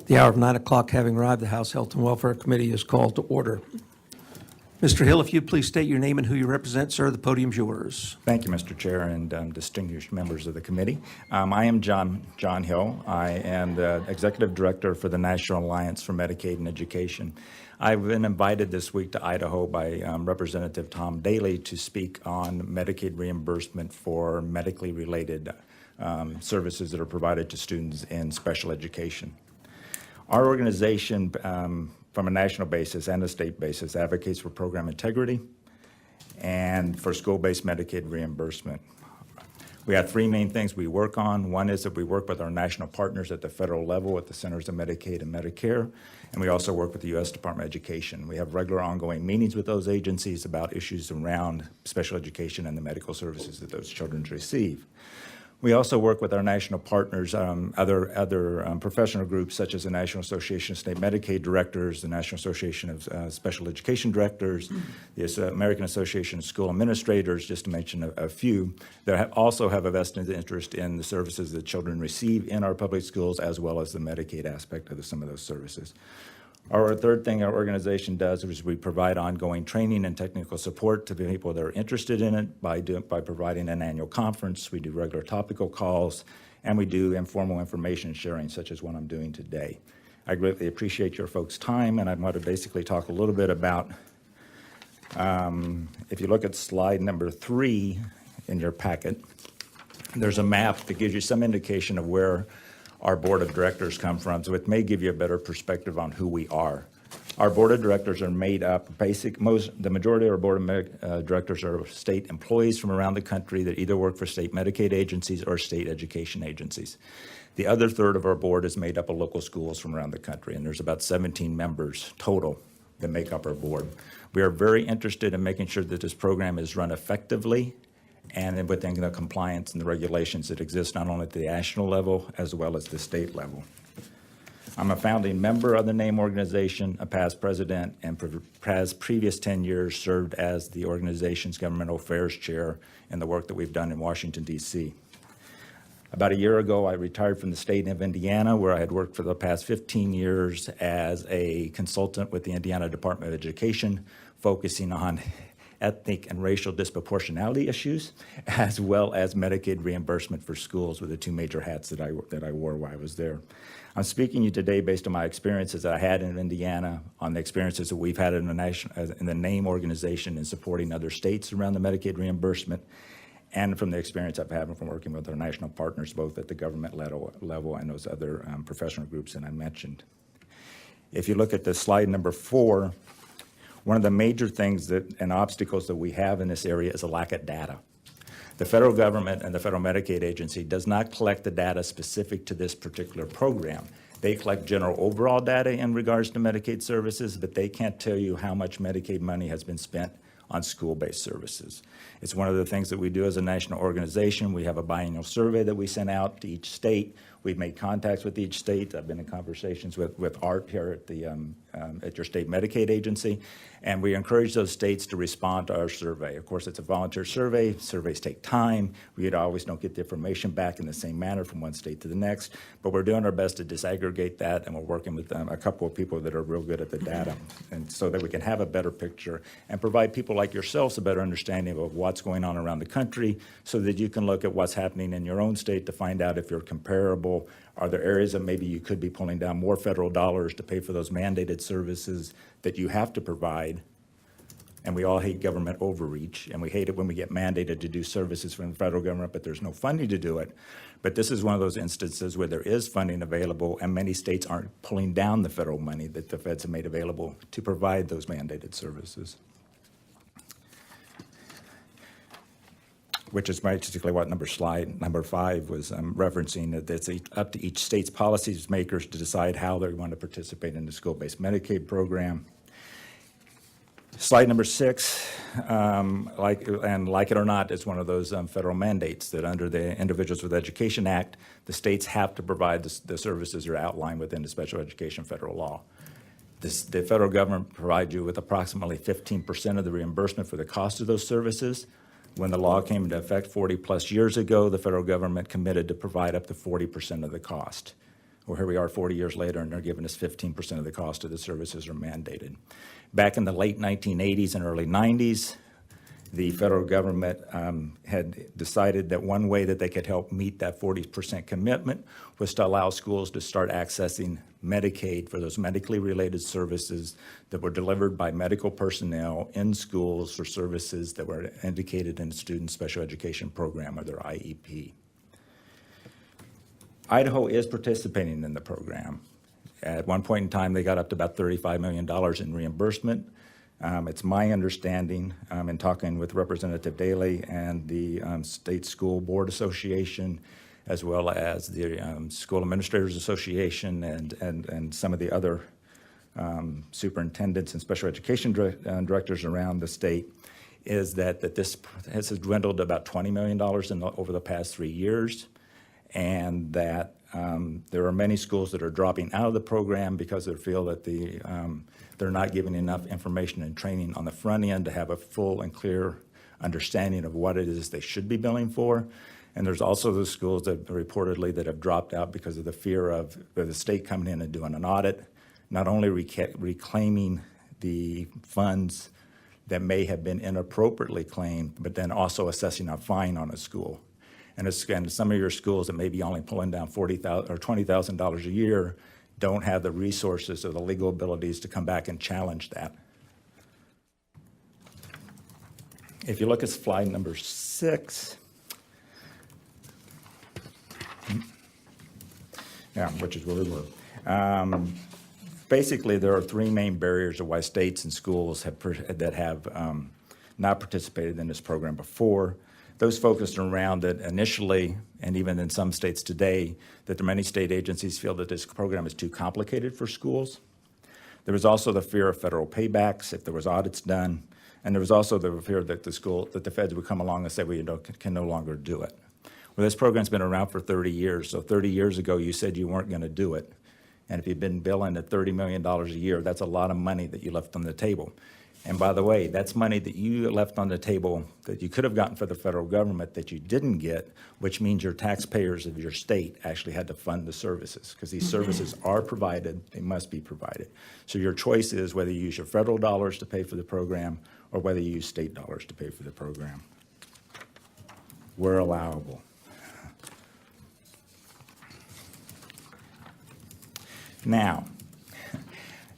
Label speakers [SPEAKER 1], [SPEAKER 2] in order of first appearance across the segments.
[SPEAKER 1] The hour of 9 o'clock having arrived, the House Health and Welfare Committee is called to order. Mr. Hill, if you'd please state your name and who you represent, sir, the podium's yours.
[SPEAKER 2] Thank you, Mr. Chair, and distinguished members of the committee. I am John Hill. I am the Executive Director for the National Alliance for Medicaid and Education. I've been invited this week to Idaho by Representative Tom Daly to speak on Medicaid reimbursement for medically related services that are provided to students in special education. Our organization, from a national basis and a state basis, advocates for program integrity and for school-based Medicaid reimbursement. We have three main things we work on. One is that we work with our national partners at the federal level at the Centers of Medicaid and Medicare, and we also work with the U.S. Department of Education. We have regular ongoing meetings with those agencies about issues around special education and the medical services that those children receive. We also work with our national partners, other professional groups such as the National Association of State Medicaid Directors, the National Association of Special Education Directors, the American Association of School Administrators, just to mention a few, that also have a vested interest in the services that children receive in our public schools, as well as the Medicaid aspect of some of those services. Our third thing our organization does is we provide ongoing training and technical support to the people that are interested in it by providing an annual conference. We do regular topical calls, and we do informal information sharing, such as what I'm doing today. I greatly appreciate your folks' time, and I want to basically talk a little bit about, if you look at slide number 3 in your packet, there's a map that gives you some indication of where our board of directors come from, so it may give you a better perspective on who we are. Our board of directors are made up, the majority of our board of directors are state employees from around the country that either work for state Medicaid agencies or state education agencies. The other third of our board is made up of local schools from around the country, and there's about 17 members total that make up our board. We are very interested in making sure that this program is run effectively and within the compliance and the regulations that exist not only at the national level as well as the state level. I'm a founding member of the N.A.M.E organization, a past president, and previous 10 years served as the organization's governmental affairs chair in the work that we've done in Washington, D.C. About a year ago, I retired from the state of Indiana, where I had worked for the past 15 years as a consultant with the Indiana Department of Education, focusing on ethnic and racial disproportionality issues, as well as Medicaid reimbursement for schools, were the two major hats that I wore while I was there. I'm speaking to you today based on my experiences that I had in Indiana, on the experiences that we've had in the N.A.M.E organization in supporting other states around the Medicaid reimbursement, and from the experience I've had from working with our national partners, both at the government level and those other professional groups that I mentioned. If you look at the slide number 4, one of the major things and obstacles that we have in this area is a lack of data. The federal government and the Federal Medicaid Agency does not collect the data specific to this particular program. They collect general overall data in regards to Medicaid services, but they can't tell you how much Medicaid money has been spent on school-based services. It's one of the things that we do as a national organization. We have a biannual survey that we send out to each state. We've made contacts with each state. I've been in conversations with Art here at your state Medicaid agency, and we encourage those states to respond to our survey. Of course, it's a volunteer survey. Surveys take time. We always don't get the information back in the same manner from one state to the next, but we're doing our best to disaggregate that, and we're working with a couple of people that are real good at the data, and so that we can have a better picture and provide people like yourselves a better understanding of what's going on around the country, so that you can look at what's happening in your own state to find out if you're comparable. Are there areas that maybe you could be pulling down more federal dollars to pay for those mandated services that you have to provide? And we all hate government overreach, and we hate it when we get mandated to do services from the federal government, but there's no funding to do it. But this is one of those instances where there is funding available, and many states aren't pulling down the federal money that the feds have made available to provide those mandated services. Which is basically what slide number 5 was referencing, that it's up to each state's policymakers to decide how they want to participate in the school-based Medicaid program. Slide number 6, like it or not, is one of those federal mandates that under the Individuals with Education Act, the states have to provide the services that are outlined within the special education federal law. The federal government provides you with approximately 15% of the reimbursement for the cost of those services. When the law came into effect 40 plus years ago, the federal government committed to provide up to 40% of the cost. Well, here we are 40 years later, and they're giving us 15% of the cost of the services are mandated. Back in the late 1980s and early 90s, the federal government had decided that one way that they could help meet that 40% commitment was to allow schools to start accessing Medicaid for those medically related services that were delivered by medical personnel in schools for services that were indicated in the Student Special Education Program, or their IEP. Idaho is participating in the program. At one point in time, they got up to about $35 million in reimbursement. It's my understanding, in talking with Representative Daley and the State School Board Association, as well as the School Administrators Association and some of the other superintendents and special education directors around the state, is that this has dwindled to about $20 million over the past 3 years, and that there are many schools that are dropping out of the program because they feel that they're not giving enough information and training on the front end to have a full and clear understanding of what it is they should be billing for. And there's also those schools that reportedly that have dropped out because of the fear of the state coming in and doing an audit, not only reclaiming the funds that may have been inappropriately claimed, but then also assessing a fine on a school. And some of your schools that may be only pulling down $40,000 or $20,000 a year don't have the resources or the legal abilities to come back and challenge that. If you look at slide number 6, yeah, which is where we were. Basically, there are 3 main barriers of why states and schools have not participated in this program before. Those focused around it initially, and even in some states today, that many state agencies feel that this program is too complicated for schools. There was also the fear of federal paybacks if there was audits done, and there was also the fear that the feds would come along and say, well, you can no longer do it. Well, this program's been around for 30 years, so 30 years ago you said you weren't going to do it. And if you've been billing at $30 million a year, that's a lot of money that you left on the table. And by the way, that's money that you left on the table that you could have gotten for the federal government that you didn't get, which means your taxpayers of your state actually had to fund the services, because these services are provided, they must be provided. So your choice is whether you use your federal dollars to pay for the program or whether you use state dollars to pay for the program. We're allowable. Now,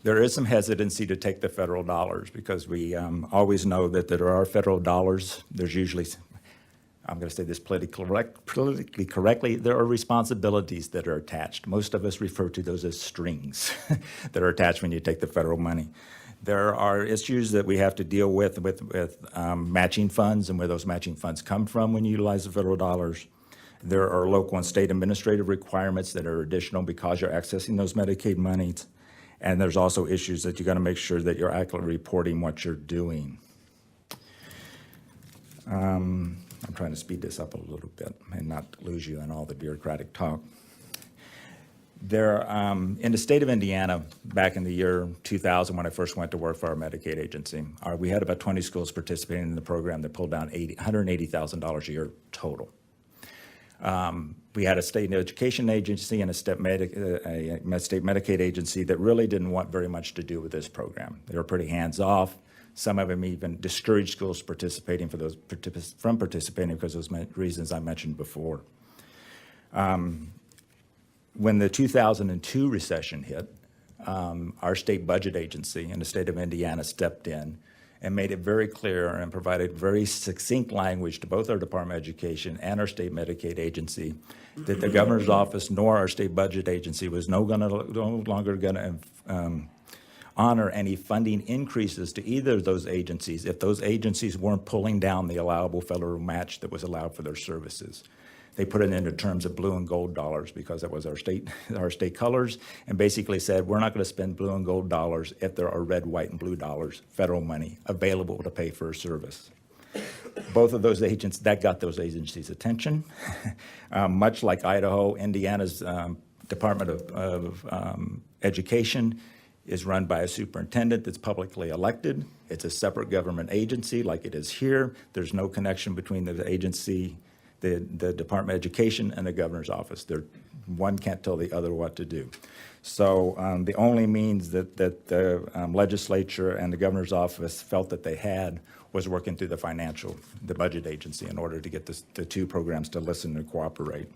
[SPEAKER 2] there is some hesitancy to take the federal dollars because we always know that there are federal dollars. There's usually, I'm going to say this politically correctly, there are responsibilities that are attached. Most of us refer to those as strings that are attached when you take the federal money. There are issues that we have to deal with matching funds and where those matching funds come from when you utilize the federal dollars. There are local and state administrative requirements that are additional because you're accessing those Medicaid monies. And there's also issues that you got to make sure that you're accurately reporting what you're doing. I'm trying to speed this up a little bit and not lose you in all the bureaucratic talk. There, in the state of Indiana, back in the year 2000, when I first went to work for our Medicaid agency, we had about 20 schools participating in the program that pulled down $180,000 a year total. We had a state education agency and a state Medicaid agency that really didn't want very much to do with this program. They were pretty hands-off. Some of them even discouraged schools from participating because of those reasons I mentioned before. When the 2002 recession hit, our state budget agency in the state of Indiana stepped in and made it very clear and provided very succinct language to both our Department of Education and our state Medicaid agency that the governor's office nor our state budget agency was no longer going to honor any funding increases to either of those agencies if those agencies weren't pulling down the allowable federal match that was allowed for their services. They put it into terms of blue and gold dollars because that was our state colors, and basically said, we're not going to spend blue and gold dollars if there are red, white, and blue dollars, federal money, available to pay for a service. Both of those agents, that got those agencies' attention. Much like Idaho, Indiana's Department of Education is run by a superintendent that's publicly elected. It's a separate government agency like it is here. There's no connection between the agency, the Department of Education, and the governor's office. They're one can't tell the other what to do. So the only means that the legislature and the governor's office felt that they had was working through the budget agency in order to get the two programs to listen and cooperate.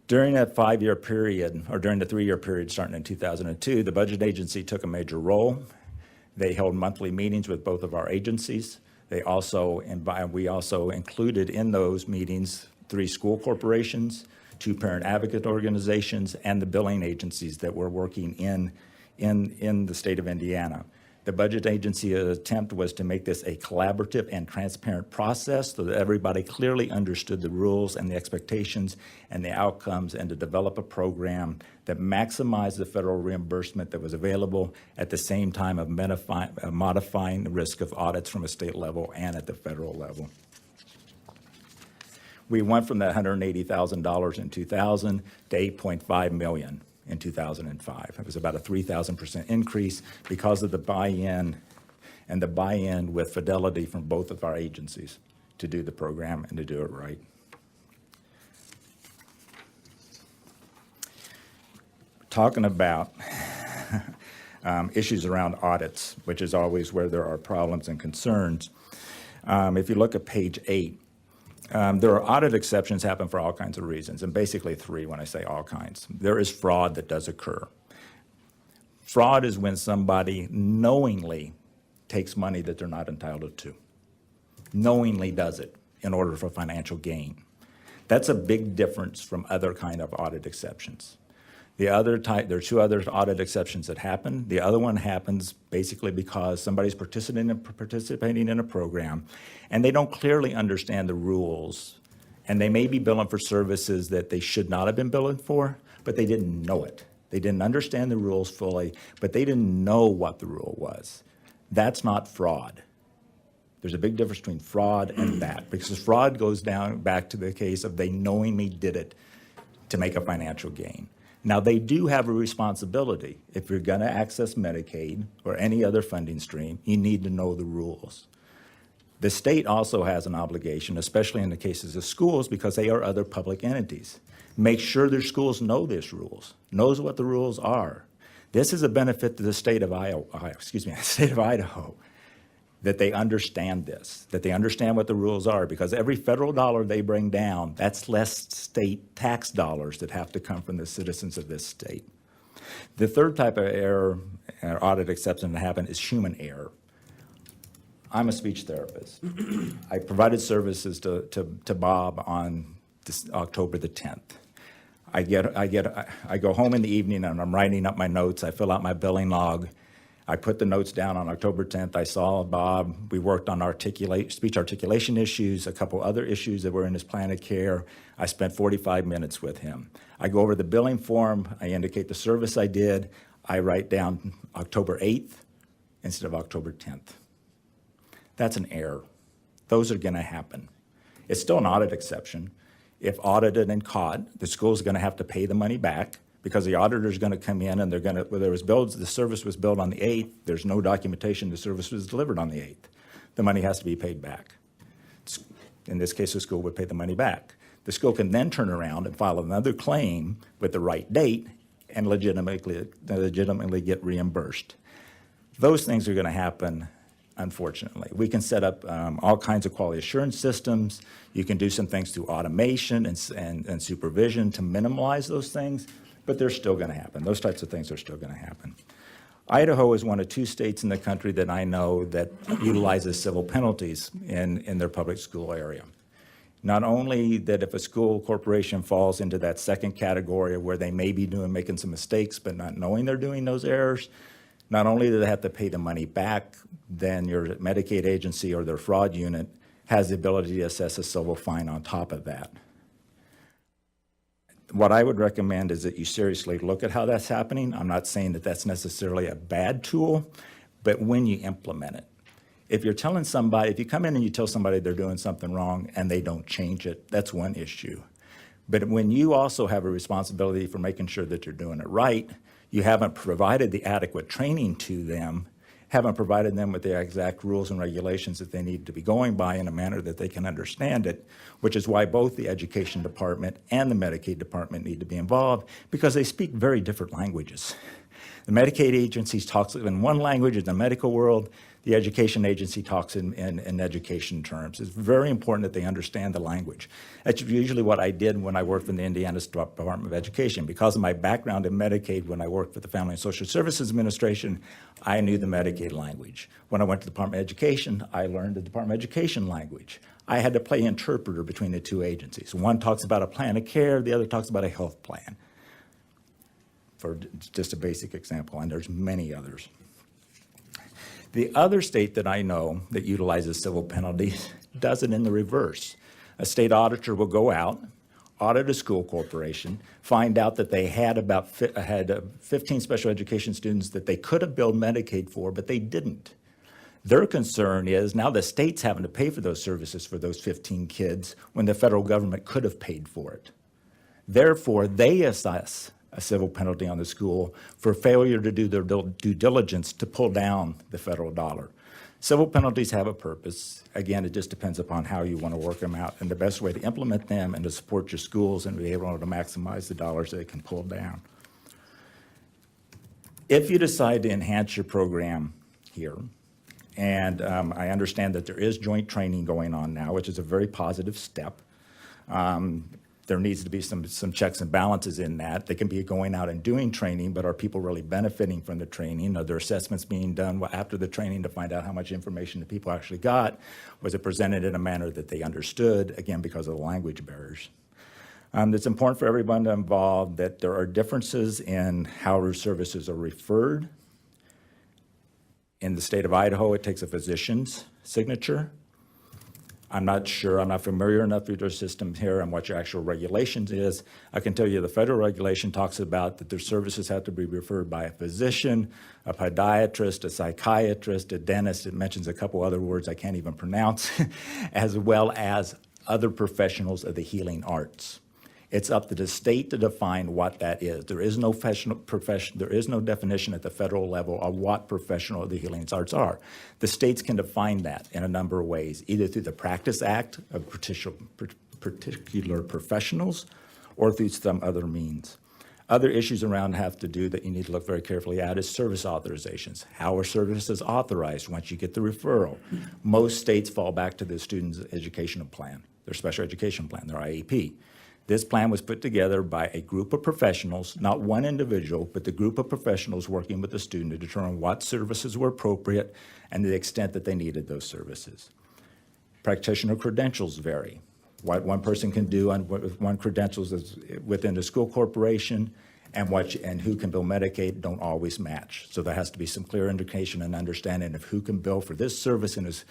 [SPEAKER 2] During that 5-year period, or during the 3-year period starting in 2002, the budget agency took a major role. They held monthly meetings with both of our agencies. We also included in those meetings 3 school corporations, 2 parent advocate organizations, and the billing agencies that were working in the state of Indiana. The budget agency attempt was to make this a collaborative and transparent process so that everybody clearly understood the rules and the expectations and the outcomes, and to develop a program that maximized the federal reimbursement that was available at the same time of modifying the risk of audits from a state level and at the federal level. We went from that $180,000 in 2000 to $8.5 million in 2005. It was about a 3,000% increase because of the buy-in and the buy-in with fidelity from both of our agencies to do the program and to do it right. Talking about issues around audits, which is always where there are problems and concerns. If you look at page 8, there are audit exceptions happen for all kinds of reasons, and basically 3 when I say all kinds. There is fraud that does occur. Fraud is when somebody knowingly takes money that they're not entitled to. Knowingly does it in order for financial gain. That's a big difference from other kind of audit exceptions. The other type, there are 2 other audit exceptions that happen. The other one happens basically because somebody's participating in a program and they don't clearly understand the rules, and they may be billing for services that they should not have been billing for, but they didn't know it. They didn't understand the rules fully, but they didn't know what the rule was. That's not fraud. There's a big difference between fraud and that, because fraud goes down back to the case of they knowingly did it to make a financial gain. Now, they do have a responsibility. If you're going to access Medicaid or any other funding stream, you need to know the rules. The state also has an obligation, especially in the cases of schools, because they are other public entities. Make sure their schools know these rules, knows what the rules are. This is a benefit to the state of Idaho, that they understand this, that they understand what the rules are, because every federal dollar they bring down, that's less state tax dollars that have to come from the citizens of this state. The third type of error, audit exception that happen, is human error. I'm a speech therapist. I provided services to Bob on October the 10th. I go home in the evening and I'm writing up my notes. I fill out my billing log. I put the notes down on October 10th. I saw Bob. We worked on speech articulation issues, a couple other issues that were in his plan of care. I spent 45 minutes with him. I go over the billing form. I indicate the service I did. I write down October 8th instead of October 10th. That's an error. Those are going to happen. It's still an audit exception. If audited and caught, the school's going to have to pay the money back, because the auditor's going to come in and they're going to, whether it was billed, the service was billed on the 8th, there's no documentation the service was delivered on the 8th. The money has to be paid back. In this case, the school would pay the money back. The school can then turn around and file another claim with the right date and legitimately get reimbursed. Those things are going to happen, unfortunately. We can set up all kinds of quality assurance systems. You can do some things through automation and supervision to minimize those things, but they're still going to happen. Those types of things are still going to happen. Idaho is one of 2 states in the country that I know that utilizes civil penalties in their public school area. Not only that if a school corporation falls into that second category where they may be making some mistakes but not knowing they're doing those errors, not only do they have to pay the money back, then your Medicaid agency or their fraud unit has the ability to assess a civil fine on top of that. What I would recommend is that you seriously look at how that's happening. I'm not saying that that's necessarily a bad tool, but when you implement it. If you're telling somebody, if you come in and you tell somebody they're doing something wrong and they don't change it, that's one issue. But when you also have a responsibility for making sure that you're doing it right, you haven't provided the adequate training to them, haven't provided them with the exact rules and regulations that they need to be going by in a manner that they can understand it, which is why both the Education Department and the Medicaid Department need to be involved, because they speak very different languages. The Medicaid agency talks in one language in the medical world. The education agency talks in education terms. It's very important that they understand the language. That's usually what I did when I worked in the Indiana Department of Education. Because of my background in Medicaid, when I worked for the Family and Social Services Administration, I knew the Medicaid language. When I went to the Department of Education, I learned the Department of Education language. I had to play interpreter between the two agencies. One talks about a plan of care, the other talks about a health plan, for just a basic example, and there's many others. The other state that I know that utilizes civil penalties does it in the reverse. A state auditor will go out, audit a school corporation, find out that they had 15 special education students that they could have billed Medicaid for, but they didn't. Their concern is now the state's having to pay for those services for those 15 kids when the federal government could have paid for it. Therefore, they assess a civil penalty on the school for failure to do their due diligence to pull down the federal dollar. Civil penalties have a purpose. Again, it just depends upon how you want to work them out and the best way to implement them and to support your schools and be able to maximize the dollars that they can pull down. If you decide to enhance your program here, and I understand that there is joint training going on now, which is a very positive step. There needs to be some checks and balances in that. They can be going out and doing training, but are people really benefiting from the training? Are there assessments being done after the training to find out how much information the people actually got? Was it presented in a manner that they understood, again, because of the language barriers? It's important for everyone involved that there are differences in how services are referred. In the state of Idaho, it takes a physician's signature. I'm not sure, I'm not familiar enough with your system here and what your actual regulations is. I can tell you the federal regulation talks about that their services have to be referred by a physician, a podiatrist, a psychiatrist, a dentist. It mentions a couple other words I can't even pronounce, as well as other professionals of the healing arts. It's up to the state to define what that is. There is no definition at the federal level of what professional of the healing arts are. The states can define that in a number of ways, either through the Practice Act of particular professionals or through some other means. Other issues around have to do that you need to look very carefully at is service authorizations. How are services authorized once you get the referral? Most states fall back to the student's educational plan, their special education plan, their IEP. This plan was put together by a group of professionals, not one individual, but the group of professionals working with the student to determine what services were appropriate and the extent that they needed those services. Practitioner credentials vary. What one person can do on one credentials is within the school corporation and who can bill Medicaid don't always match. So there has to be some clear indication and understanding of who can bill for this service and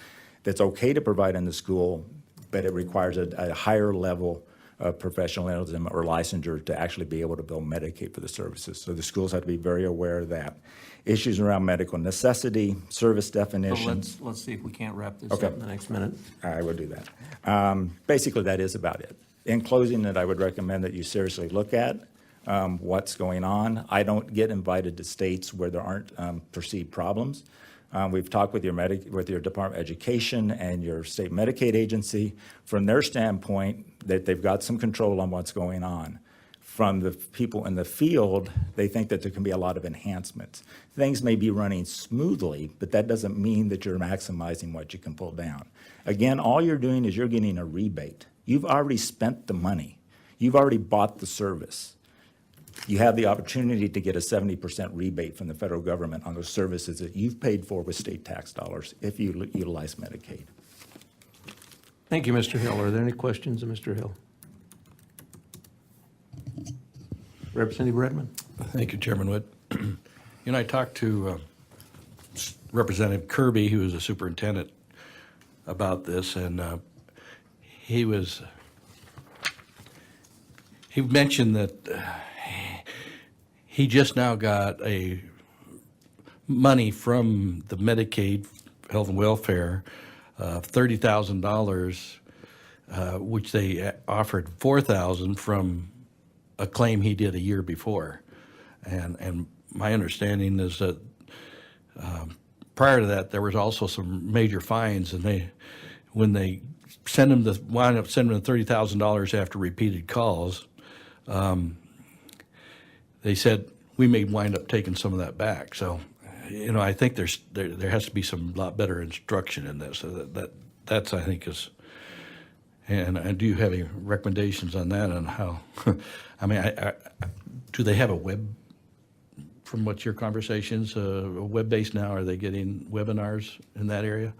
[SPEAKER 2] that's okay to provide in the school, but it requires a higher level of professionalism or licensure to actually be able to bill Medicaid for the services. So the schools have to be very aware of that. Issues around medical necessity, service definitions.
[SPEAKER 1] So let's see if we can't wrap this
[SPEAKER 2] Okay.
[SPEAKER 1] up in the next minute.
[SPEAKER 2] I will do that. Basically, that is about it. In closing, that I would recommend that you seriously look at what's going on. I don't get invited to states where there aren't perceived problems. We've talked with your Department of Education and your state Medicaid agency. From their standpoint, that they've got some control on what's going on. From the people in the field, they think that there can be a lot of enhancements. Things may be running smoothly, but that doesn't mean that you're maximizing what you can pull down. Again, all you're doing is you're getting a rebate. You've already spent the money. You've already bought the service. You have the opportunity to get a 70% rebate from the federal government on those services that you've paid for with state tax dollars if you utilize Medicaid.
[SPEAKER 1] Thank you, Mr. Hill. Are there any questions of Mr. Hill? Representative Redmond.
[SPEAKER 3] Thank you, Chairman Wood. I talked to Representative Kirby, who is a superintendent, about this, and he mentioned that he just now got money from the Medicaid Health and Welfare, $30,000, which they offered $4,000 from a claim he did a year before. And my understanding is that prior to that, there was also some major fines, and when they wind up sending them $30,000 after repeated calls, they said we may wind up taking some of that back. So, I think there has to be some lot better instruction in this. So that's I think is. And do you have any recommendations on that, on how? I mean, do they have a web? From what your conversations, web-based now, are they getting webinars in that area?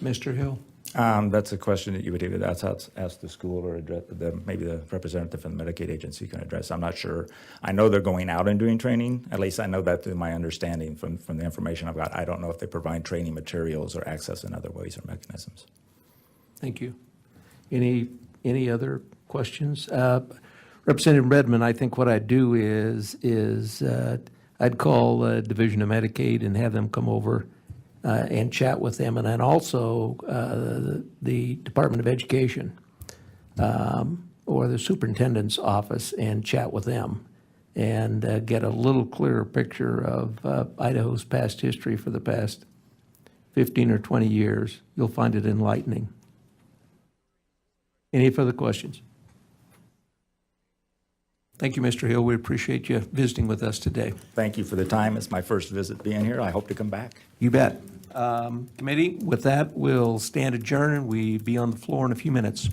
[SPEAKER 1] Mr. Hill?
[SPEAKER 2] That's a question that you would either ask the school or address maybe the representative from the Medicaid agency can address. I'm not sure. I know they're going out and doing training. At least I know that through my understanding from the information I've got. I don't know if they provide training materials or access in other ways or mechanisms.
[SPEAKER 1] Thank you. Any other questions? Representative Redmond, I think what I'd do is I'd call Division of Medicaid and have them come over and chat with them, and then also the Department of Education or the superintendent's office and chat with them and get a little clearer picture of Idaho's past history for the past 15 or 20 years. You'll find it enlightening. Any further questions? Thank you, Mr. Hill. We appreciate you visiting with us today.
[SPEAKER 2] Thank you for the time. It's my first visit being here. I hope to come back.
[SPEAKER 1] You bet. Committee, with that, we'll stand adjourned and we be on the floor in a few minutes.